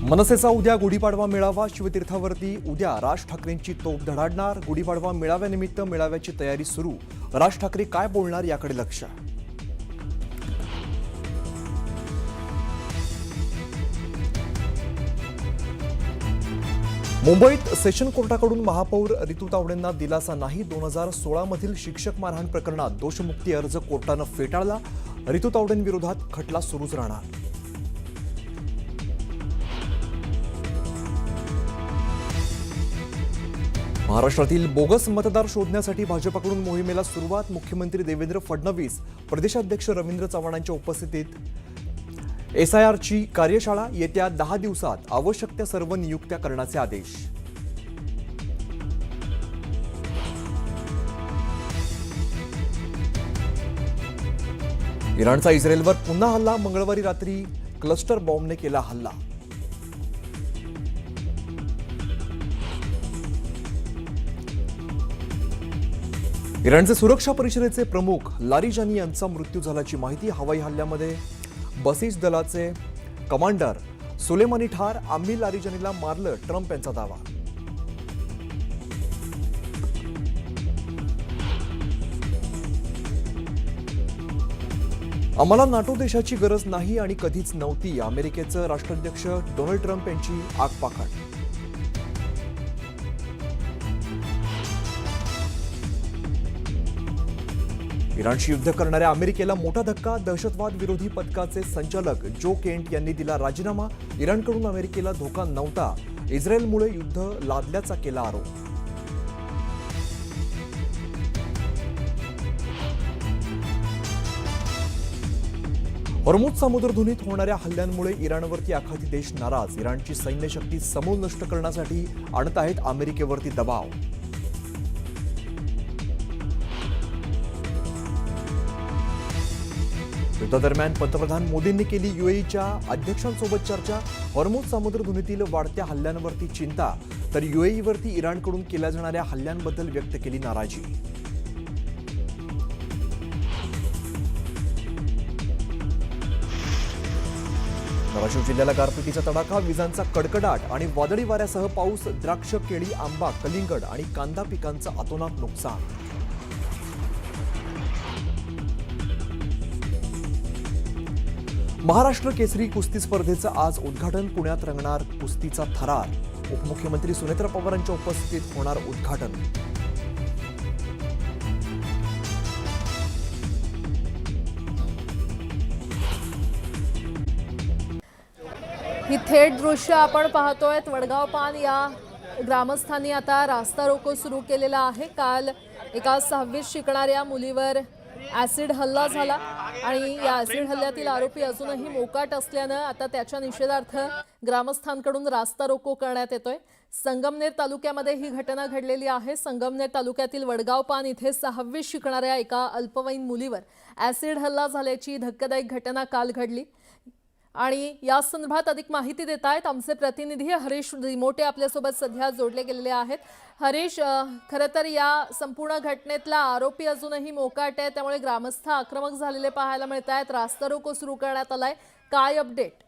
मनसेचा उद्या गुढीपाडवा मेळावा शिवतीर्थावरती उद्या राज ठाकरेंची तोफ धडाडणार। गुढीपाडवा मेळाव्यानिमित्त मेळाव्याची तयारी सुरू। राज ठाकरे काय बोलणार याकडे लक्ष। मुंबईत सेशन कोर्टाकडून महापौर रितू तावडेंना दिलासा नाही। 2016 मधील शिक्षक मारहाण प्रकरणात दोषमुक्ती अर्ज कोर्टानं फेटाळला। रितू तावडेंविरोधात खटला सुरूच राहणार। महाराष्ट्रातील बोगस मतदार शोधण्यासाठी भाजपकडून मोहिमेला सुरुवात। मुख्यमंत्री देवेंद्र फडणवीस, प्रदेशाध्यक्ष रवींद्र चव्हाणांच्या उपस्थितीत एसआयआरची कार्यशाळा। येत्या 10 दिवसात आवश्यक त्या सर्व नियुक्त्या करण्याचे आदेश। इराणचा इस्रायलवर पुन्हा हल्ला। मंगळवारी रात्री क्लस्टर बॉम्बने केला हल्ला। इराणचे सुरक्षा परिषदेचे प्रमुख लारिजानी यांचा मृत्यू झाल्याची माहिती। हवाई हल्ल्यामध्ये बसीज दलाचे कमांडर सुलेमानी ठार। आम्ही लारिजानीला मारलं, ट्रम्प यांचा दावा। आम्हाला नाटो देशाची गरज नाही आणि कधीच नव्हती। अमेरिकेचे राष्ट्राध्यक्ष डोनाल्ड ट्रम्प यांची आगपाखाट। इराणशी युद्ध करणाऱ्या अमेरिकेला मोठा धक्का। दहशतवाद विरोधी पथकाचे संचालक जो केंट यांनी दिला राजीनामा। इराणकडून अमेरिकेला धोका नव्हता, इस्रायलमुळे युद्ध लादल्याचा केला आरोप। हॉर्मुझ सामुद्रधुनीत होणाऱ्या हल्ल्यांमुळे इराणवरती आखाती देश नाराज। इराणची सैन्य शक्ती समूळ नष्ट करण्यासाठी आणत आहेत अमेरिकेवरती दबाव। युद्धादरम्यान पंतप्रधान मोदींनी केली यूएईच्या अध्यक्षांसोबत चर्चा। हॉर्मुझ सामुद्रधुनीतील वाढत्या हल्ल्यांवरती चिंता, तर यूएईवरती इराणकडून केल्या जाणाऱ्या हल्ल्यांबद्दल व्यक्त केली नाराजी। धाराशिव जिल्ह्याला गारपिटीचा तडाखा, विजांचा कडकडाट आणि वादळी वाऱ्यासह पाऊस। द्राक्ष, केळी, आंबा, कलिंगड आणि कांदा पिकांचं अतोनात नुकसान। महाराष्ट्र केसरी कुस्ती स्पर्धेचं आज उद्घाटन। पुण्यात रंगणार कुस्तीचा थरार। उपमुख्यमंत्री सुनेत्रा पवारांच्या उपस्थितीत होणार उद्घाटन। ही थेट दृश्य आपण पाहतोय। वडगाव पान या ग्रामस्थांनी आता रास्ता रोको सुरू केलेला आहे। काल एका 6वीत शिकणाऱ्या मुलीवर ॲसिड हल्ला झाला आणि या ॲसिड हल्ल्यातील आरोपी अजूनही मोकाट असल्यानं आता त्याच्या निषेधार्थ ग्रामस्थांकडून रास्ता रोको करण्यात येतोय। संगमनेर तालुक्यामध्ये ही घटना घडलेली आहे। संगमनेर तालुक्यातील वडगाव पान इथे 6वीत शिकणाऱ्या एका अल्पवयीन मुलीवर ॲसिड हल्ला झाल्याची धक्कादायक घटना काल घडली आणि या संदर्भात अधिक माहिती देत आहेत आमचे प्रतिनिधी हरीश रिमोटे आपल्यासोबत सध्या जोडले गेलेले आहेत। हरीश, खरं तर या संपूर्ण घटनेतला आरोपी अजूनही मोकाट आहे, त्यामुळे ग्रामस्थ आक्रमक झालेले पाहायला मिळत आहेत। रास्ता रोको सुरू करण्यात आलाय, काय अपडेट?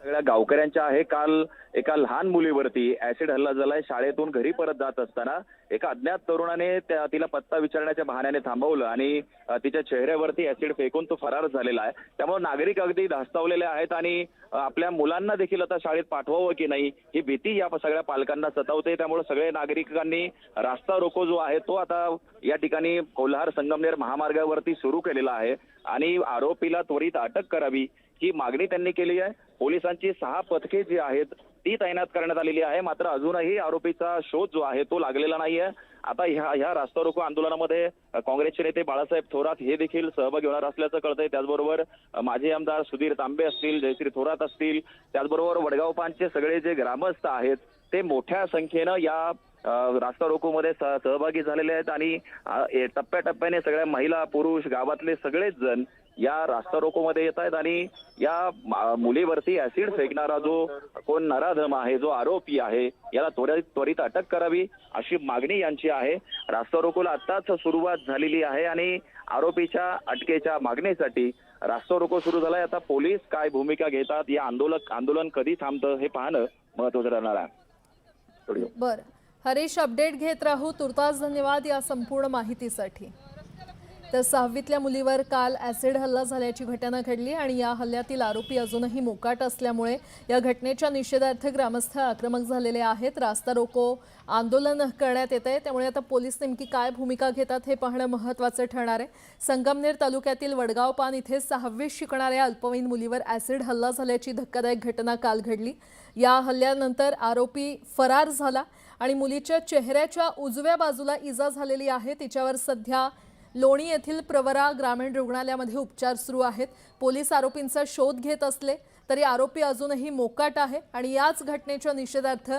सगळ्या गावकऱ्यांच्या आहे। काल एका लहान मुलीवरती ऍसिड हल्ला झालाय। शाळेतून घरी परत जात असताना एका अज्ञात तरुणाने तिला पत्ता विचारण्याच्या बहाण्याने थांबवलं आणि तिच्या चेहऱ्यावरती ऍसिड फेकून तो फरार झालेला आहे। त्यामुळे नागरिक अगदी धास्तावलेले आहेत आणि आपल्या मुलांना देखील आता शाळेत पाठवावं की नाही ही भीती या सगळ्या पालकांना सतावते। त्यामुळे सगळे नागरिकांनी रास्ता रोको जो आहे तो आता या ठिकाणी कोल्हार संगमनेर महामार्गावरती सुरू केलेला आहे आणि आरोपीला त्वरित अटक करावी ही मागणी त्यांनी केली आहे। पोलिसांची 6 पथके जी आहेत ती तैनात करण्यात आलेली आहे, मात्र अजूनही आरोपीचा शोध जो आहे तो लागलेला नाहीये। आता ह्या रास्ता रोको आंदोलनामध्ये काँग्रेसचे नेते बाळासाहेब थोरात हे देखील सहभागी होणार असल्याचं कळतंय। त्याचबरोबर माजी आमदार सुधीर तांबे असतील, जयश्री थोरात असतील, त्याचबरोबर वडगाव पानचे सगळे जे ग्रामस्थ आहेत ते मोठ्या संख्येनं या रास्ता रोको मध्ये सहभागी झालेले आहेत आणि टप्प्याटप्प्याने सगळ्या महिला, पुरुष, गावातले सगळेच जण या रास्ता रोको मध्ये येत आहेत आणि या मुलीवरती ऍसिड फेकणारा जो कोण नराधम आहे, जो आरोपी आहे, याला त्वरित अटक करावी अशी मागणी यांची आहे। रास्ता रोकोला आताच सुरुवात झालेली आहे आणि आरोपीच्या अटकेच्या मागणीसाठी रास्ता रोको सुरू झालाय. आता पोलीस काय भूमिका घेतात, या आंदोलन कधी थांबतं हे पाहणं महत्वाचं राहणार आहे. बर, हरीश, अपडेट घेत राहू. तुर्तास धन्यवाद या संपूर्ण माहितीसाठी. तर 6वीतल्या मुलीवर काल ॲसिड हल्ला झाल्याची घटना घडली आणि या हल्ल्यातील आरोपी अजूनही मोकाट असल्यामुळे या घटनेच्या निषेधार्थ ग्रामस्थ आक्रमक झालेले आहेत. रास्ता रोको आंदोलन करण्यात येत आहे, त्यामुळे आता पोलीस नेमकी काय भूमिका घेतात हे पाहणं महत्त्वाचं ठरणार आहे. संगमनेर तालुक्यातील वडगाव पान इथे 6वीत शिकणाऱ्या अल्पवयीन मुलीवर ॲसिड हल्ला झाल्याची धक्कादायक घटना काल घडली. या हल्ल्यानंतर आरोपी फरार झाला आणि मुलीच्या चेहऱ्याच्या उजव्या बाजूला इजा झालेली आहे. तिच्यावर सध्या लोणी येथील प्रवरा ग्रामीण रुग्णालयामध्ये उपचार सुरू आहेत. पोलीस आरोपींचा शोध घेत असले तरी आरोपी अजूनही मोकाट आहे आणि याच घटनेच्या निषेधार्थ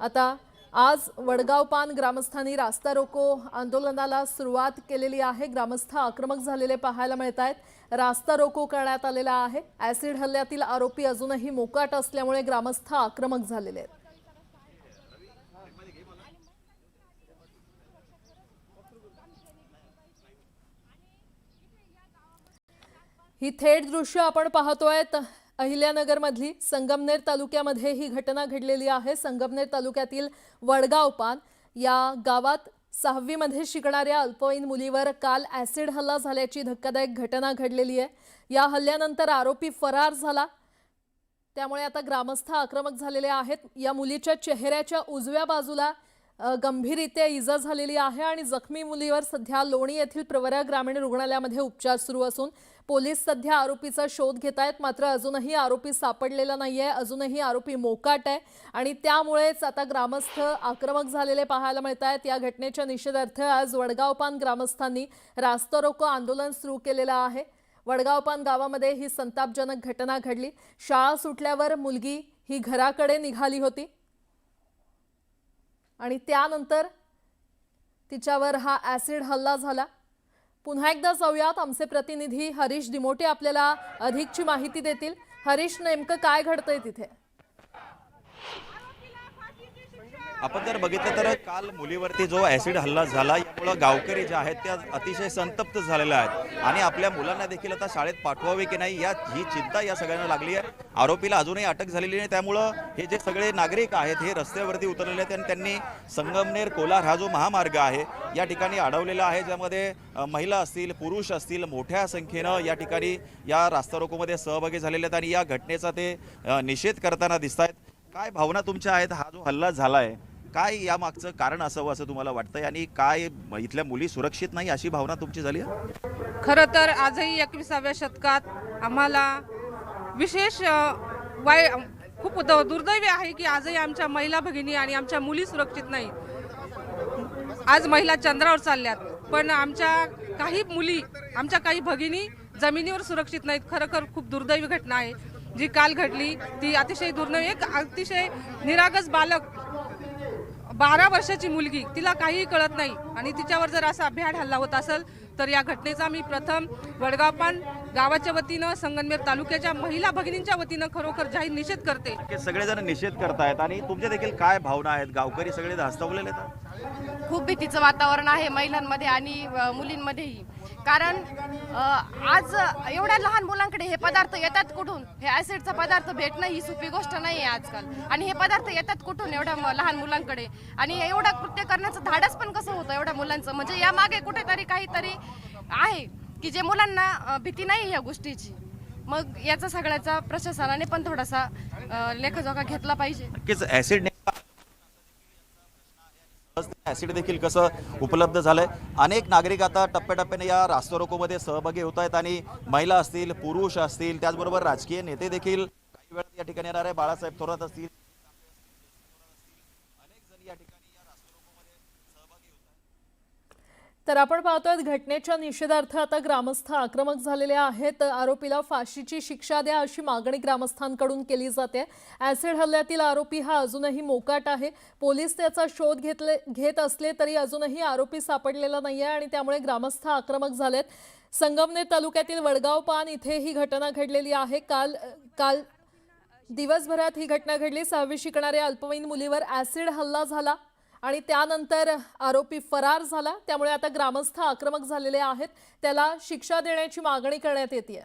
आता आज वडगाव पान ग्रामस्थांनी रास्ता रोको आंदोलनाला सुरुवात केलेली आहे. ग्रामस्थ आक्रमक झालेले पाहायला मिळत आहेत. रास्ता रोको करण्यात आलेला आहे. ॲसिड हल्ल्यातील आरोपी अजूनही मोकाट असल्यामुळे ग्रामस्थ आक्रमक झालेले आहेत. ही थेट दृश्य आपण पाहतोय अहिल्यानगर मधली. संगमनेर तालुक्यामध्ये ही घटना घडलेली आहे. संगमनेर तालुक्यातील वडगाव पान या गावात 6वीमध्ये शिकणाऱ्या अल्पवयीन मुलीवर काल ॲसिड हल्ला झाल्याची धक्कादायक घटना घडलेली आहे. या हल्ल्यानंतर आरोपी फरार झाला, त्यामुळे आता ग्रामस्थ आक्रमक झालेले आहेत. या मुलीच्या चेहऱ्याच्या उजव्या बाजूला गंभीररित्या इजा झालेली आहे आणि जखमी मुलीवर सध्या लोणी येथील प्रवरा ग्रामीण रुग्णालयामध्ये उपचार सुरू असून पोलीस सध्या आरोपीचा शोध घेत आहेत. मात्र अजूनही आरोपी सापडलेला नाहीये. अजूनही आरोपी मोकाट आहे आणि त्यामुळेच आता ग्रामस्थ आक्रमक झालेले पाहायला मिळत आहेत. या घटनेच्या निषेधार्थ आज वडगाव पान ग्रामस्थांनी रास्ता रोको आंदोलन सुरू केलेलं आहे. वडगाव पान गावामध्ये ही संतापजनक घटना घडली. शाळा सुटल्यावर मुलगी ही घराकडे निघाली होती आणि त्यानंतर तिच्यावर हा ॲसिड हल्ला झाला. पुन्हा एकदा जाऊयात, आमचे प्रतिनिधी हरीश दिमोटे आपल्याला अधिकची माहिती देतील. हरीश, नेमकं काय घडतंय तिथे? आपण जर बघितलं तर काल मुलीवरती जो ॲसिड हल्ला झाला यामुळे गावकरी जे आहेत त्या अतिशय संतप्त झालेल्या आहेत आणि आपल्या मुलांना देखील आता शाळेत पाठवावे की नाही ही चिंता या सगळ्यांना लागली आहे. आरोपीला अजूनही अटक झालेली नाही, त्यामुळं हे जे सगळे नागरिक आहेत हे रस्त्यावरती उतरलेले आहेत आणि त्यांनी संगमनेर कोलार हा जो महामार्ग आहे या ठिकाणी अडवलेला आहे, ज्यामध्ये महिला असतील, पुरुष असतील, मोठ्या संख्येनं या ठिकाणी या रास्ता रोकोमध्ये सहभागी झालेले आहेत आणि या घटनेचा ते निषेध करताना दिसत आहेत. काय भावना तुमच्या आहेत? हा जो हल्ला झाला आहे, काय या मागचं कारण असावं असं तुम्हाला वाटतंय आणि काय इथल्या मुली सुरक्षित नाही अशी भावना तुमची झाली आहे? खरं तर आजही 21व्या शतकात आम्हाला विशेष खूप दुर्दैवी आहे की आजही आमच्या महिला भगिनी आणि आमच्या मुली सुरक्षित नाही. आज महिला चंद्रावर चालल्यात, पण आमच्या काही मुली, आमच्या काही भगिनी जमिनीवर सुरक्षित नाहीत. खरोखर खूप दुर्दैवी घटना आहे जी काल घडली. ती अतिशय दुर्दैवी, एक अतिशय निरागस बालक 12 वर्षाची मुलगी, तिला काहीही कळत नाही आणि तिच्यावर जर असा भ्याड हल्ला होत असेल तर या घटनेचा मी प्रथम वडगाव पान गावाच्या वतीनं, संगमनेर तालुक्याच्या महिला भगिनींच्या वतीनं खरोखर जाहीर निषेध करते. सगळेजण निषेध करतायत आणि तुमच्या देखील काय भावना आहेत? गावकरी सगळे धास्तावलेले आहेत. खूप भीतीचं वातावरण आहे महिलांमध्ये आणि मुलींमध्येही. कारण आज एवढ्या लहान मुलांकडे हे पदार्थ येतात कुठून? हे ॲसिडचा पदार्थ भेटणं ही सोपी गोष्ट नाही आहे आजकाल. आणि हे पदार्थ येतात कुठून एवढ्या लहान मुलांकडे? आणि एवढं कृत्य करण्याचं धाडस पण कसं होतं एवढ्या मुलांचं? म्हणजे यामागे कुठेतरी काहीतरी आहे की जे मुलांना भीती नाही या गोष्टीची. मग याचा सगळ्याचा प्रशासनाने पण थोडासा लेखाजोखा घेतला पाहिजे. नक्कीच ॲसिड देखील कसं उपलब्ध झालंय. अनेक नागरिक आता टप्प्याटप्प्याने या रास्ता रोकोमध्ये सहभागी होत आहेत आणि महिला असतील, पुरुष असतील, त्याचबरोबर राजकीय नेते देखील काही वेळात या ठिकाणी येणार आहे. बाळासाहेब थोरात असतील, अनेक जण या ठिकाणी या रास्ता रोकोमध्ये सहभागी होत आहेत. तर आपण पाहतोय घटनेच्या निषेधार्थ आता ग्रामस्थ आक्रमक झालेले आहेत. आरोपीला फाशीची शिक्षा द्या अशी मागणी ग्रामस्थांकडून केली जाते. ॲसिड हल्ल्यातील आरोपी हा अजूनही मोकाट आहे. पोलीस त्याचा शोध घेत असले तरी अजूनही आरोपी सापडलेला नाहीये आणि त्यामुळे ग्रामस्थ आक्रमक झालेत. संगमनेर तालुक्यातील वडगाव पान इथे ही घटना घडलेली आहे. काल दिवसभरात ही घटना घडली. 6वी शिकणाऱ्या अल्पवयीन मुलीवर ॲसिड हल्ला झाला आणि त्यानंतर आरोपी फरार झाला. त्यामुळे आता ग्रामस्थ आक्रमक झालेले आहेत. त्याला शिक्षा देण्याची मागणी करण्यात येते.